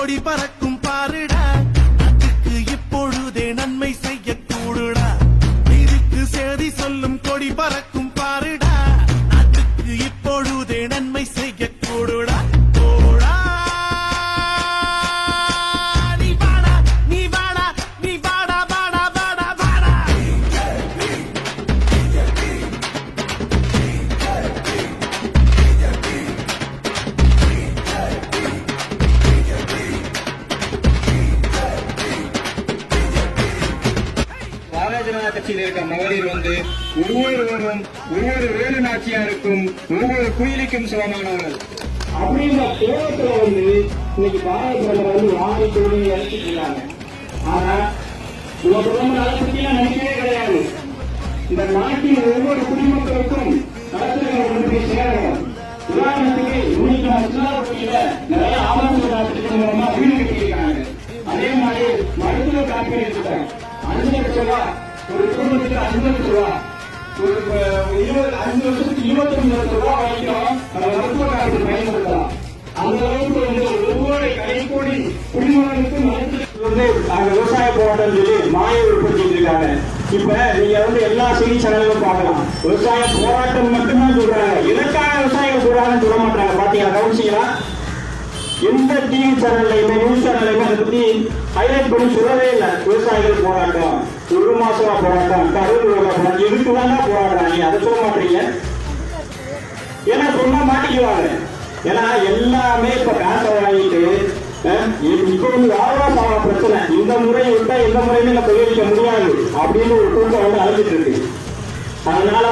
கொடி பறக்கும் பாருடா, நாட்டுக்கு இப்பொழுதே நன்மை செய்ய கூடுடா. நீதிக்கு சேதி சொல்லும் கொடி பறக்கும் பாருடா, நாட்டுக்கு இப்பொழுதே நன்மை செய்ய கூடுடா. கட்சியில் இருக்க மகளிர் ஒவ்வொருவரும் ஒவ்வொரு வேலு நாச்சியாருக்கும் ஒவ்வொரு குயிலிக்கும் சமமானவர்கள் அப்படின்ற கோலத்துல இன்னைக்கு பாரத பிரதமர் வாங்கி தொழில் நினைச்சிட்டு இருக்காங்க. ஆனா இவ பிரதமர் அதை பற்றிலாம் நினைக்கவே கிடையாது. இந்த நாட்டின் ஒவ்வொரு குடிமக்களுக்கும் நலத்திற்கு சேரணும். உதாரணத்துக்கு இன்னைக்கு மருத்துவ நிறைய ஆலோசனை திட்டம் மூலமா வீடு கட்டியிருக்காங்க. அதே மாதிரி மருத்துவ காப்பீடு திட்டம் 5 லட்சம் ரூபாய் ஒரு குடும்பத்துக்கு 5 லட்சம் ரூபாய், ஒரு 5 வருஷத்துக்கு 25 லட்சம் ரூபாய் வரைக்கும் மருத்துவ காப்பீடு பயன்படுத்தலாம். அந்த அளவுக்கு ஒவ்வொரு கைகூடி குடிமகனுக்கும் நாங்க விவசாய போராட்டம் சொல்லி மாய உற்பத்தி இருக்காங்க. இப்ப நீங்க எல்லா செய்தி சேனல்களும் பார்க்கலாம். விவசாய போராட்டம் மட்டும்தான் சொல்றாங்க, இதற்கான விவசாயிகள் சொல்றாங்கன்னு சொல்ல மாட்டாங்க. பாத்தீங்களா, கவனிச்சீங்களா? எந்த டிவி சேனல்லையுமே நியூஸ் சேனல்லையுமே அதை பத்தி ஹைலைட் பண்ணி சொல்லவே இல்லை. விவசாயிகள் போராட்டம், 1 மாசமா போராட்டம், கருது போராட்டம், இதுக்குதான் போராடுறாங்க. அதை சொல்ல மாட்டீங்க. ஏன்னா சொன்னா மாட்டிக்குவாங்க. ஏன்னா எல்லாமே இப்ப காசை வாங்கிட்டு இப்ப வாழ்வாசார பிரச்சனை, இந்த முறை விட்டா எந்த முறையுமே நம்ம தெரிவிக்க முடியாது அப்படின்னு ஒரு கூட்டம் அழைச்சிட்டு இருக்கு. அதனால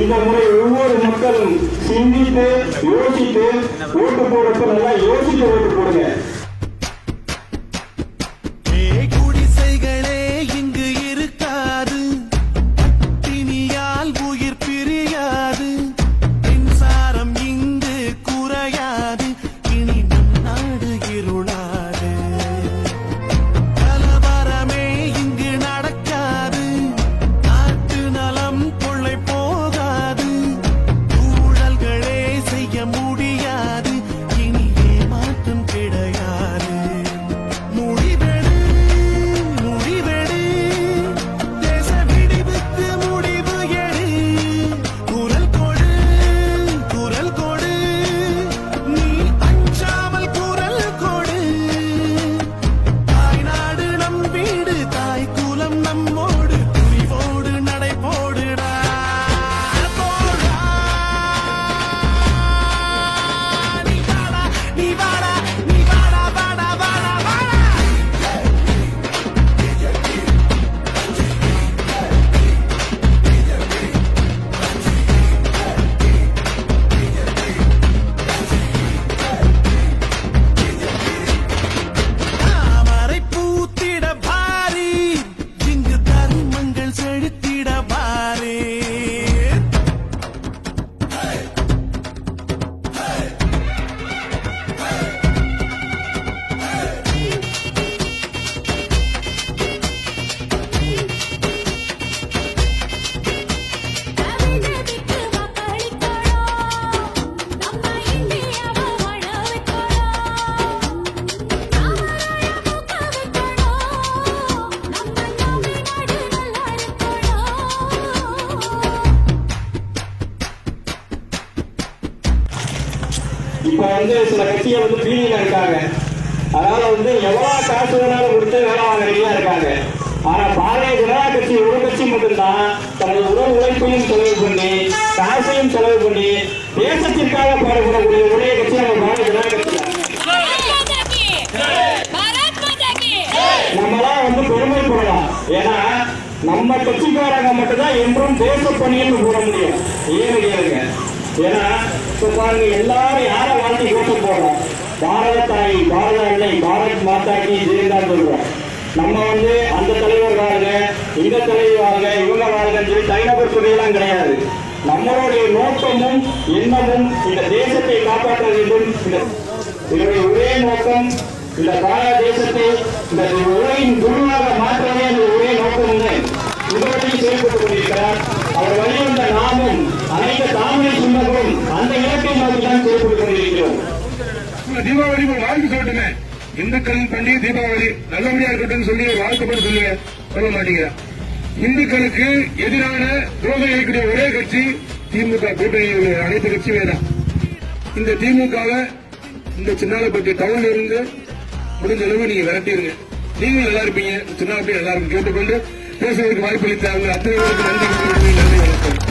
இந்த முறை ஒவ்வொரு மக்களும் சிந்தித்து யோசித்து ஓட்டு போடுறப்ப நல்லா யோசித்து ஓட்டு போடுங்க. குடிசைகளே இங்கு இருக்காது, பட்டினியால் உயிர் பிரியாது, மின்சாரம் இங்கு குறையாது, இனி நம் நாடு இருளாது. கலவரமே இங்கு நடக்காது, நாட்டு நலம் கொள்ளை போகாது, ஊழல்களே செய்ய முடியாது, இனி ஏமாற்றம் கிடையாது. முடிவெடு முடிவெடு, தேச விடிவுக்கு முடிவு எடு, குரல் கொடு குரல் கொடு, நீ அஞ்சாமல் குரல் கொடு. தாய்நாடு நம் வீடு, தாய் குலம் நம்மோடு, துணிவோடு நடை போடுடா தோழா. நீ வாடா நீ வாடா வாடா வாடா வாடா. தாமரை பூத்திட பாரி, இங்கு தர்மங்கள் செழித்திட பாரே. அபிநதிக்கு வாக்களிக்கணும், நம்ம இந்தியாவை வாழ வைக்கணும். தாமரையை பூக்க வைக்கணும், நம்ம தமிழ்நாடு நல்லா இருக்கணும். இப்ப சில கட்சியை பீதியில இருக்காங்க. அதனால எவ்வளவு காசு வேணாலும் கொடுத்து வேலை வாங்க ரெடியா இருக்காங்க. ஆனா பாரதிய ஜனதா கட்சி ஒரு கட்சி மட்டும்தான் தனது உடல் உழைப்பையும் செலவு பண்ணி காசையும் செலவு பண்ணி தேசத்திற்காக பாடுபடக்கூடிய ஒரே கட்சி நம்ம பாரதிய ஜனதா கட்சி. நம்மளாம் பெருமைப்படலாம். ஏன்னா நம்ம கட்சிக்காரங்க மட்டும்தான் என்றும் தேச பணின்னு போட முடியும். ஏன்னு கேளுங்க. ஏன்னா இப்ப பாருங்க, எல்லாரும் யாரை வாழ்ந்து ஓட்டு போடுறோம்? பாரத தாய், பாரத அன்னை, பாரத் மாதாக்கு ஜெயந்தான் சொல்றோம். நம்ம அந்த தலைவர் வாழ்க, இந்த தலைவர் வாழ்க, இவங்க வாழ்கன்னு சொல்லி தனிநபர் துறையெல்லாம் கிடையாது. நம்மளுடைய நோக்கமும் எண்ணமும் இந்த தேசத்தை காப்பாற்ற வேண்டும். இதனுடைய ஒரே நோக்கம் இந்த பாரத தேசத்தை இந்த உலகின் குருவாக மாற்றவே அந்த ஒரே நோக்கம் உலகத்தில் செயல்பட்டுக் கொண்டிருக்கிறார். அவர் வழிவந்த நாமும் அனைத்து தாமரை சொந்தங்களும் அந்த இலக்கை நோக்கி தான் செயல்பட்டுக் கொண்டிருக்கிறோம். தீபாவளி வாழ்க்கை சொல்லட்டுமே. இந்துக்களின் பண்டிகை தீபாவளி நல்லபடியா இருக்கட்டும் சொல்லி வாழ்த்துப்பட்டு சொல்லுங்க, சொல்ல மாட்டேங்கிறேன். இந்துக்களுக்கு எதிரான துரோகம் இருக்கக்கூடிய ஒரே கட்சி திமுக கூட்டணி அனைத்து கட்சியுமே தான். இந்த திமுகவை இந்த சின்னாலப்பட்டி டவுன்ல இருந்து முடிஞ்ச அளவு நீங்க விரட்டிடுங்க. நீங்க நல்லா இருப்பீங்க, சின்னாலப்பட்டி நல்லா இருக்கும் கேட்டுக்கொண்டு பேசுவதற்கு வாய்ப்பளித்தாங்க. அத்தனை பேருக்கு நன்றி.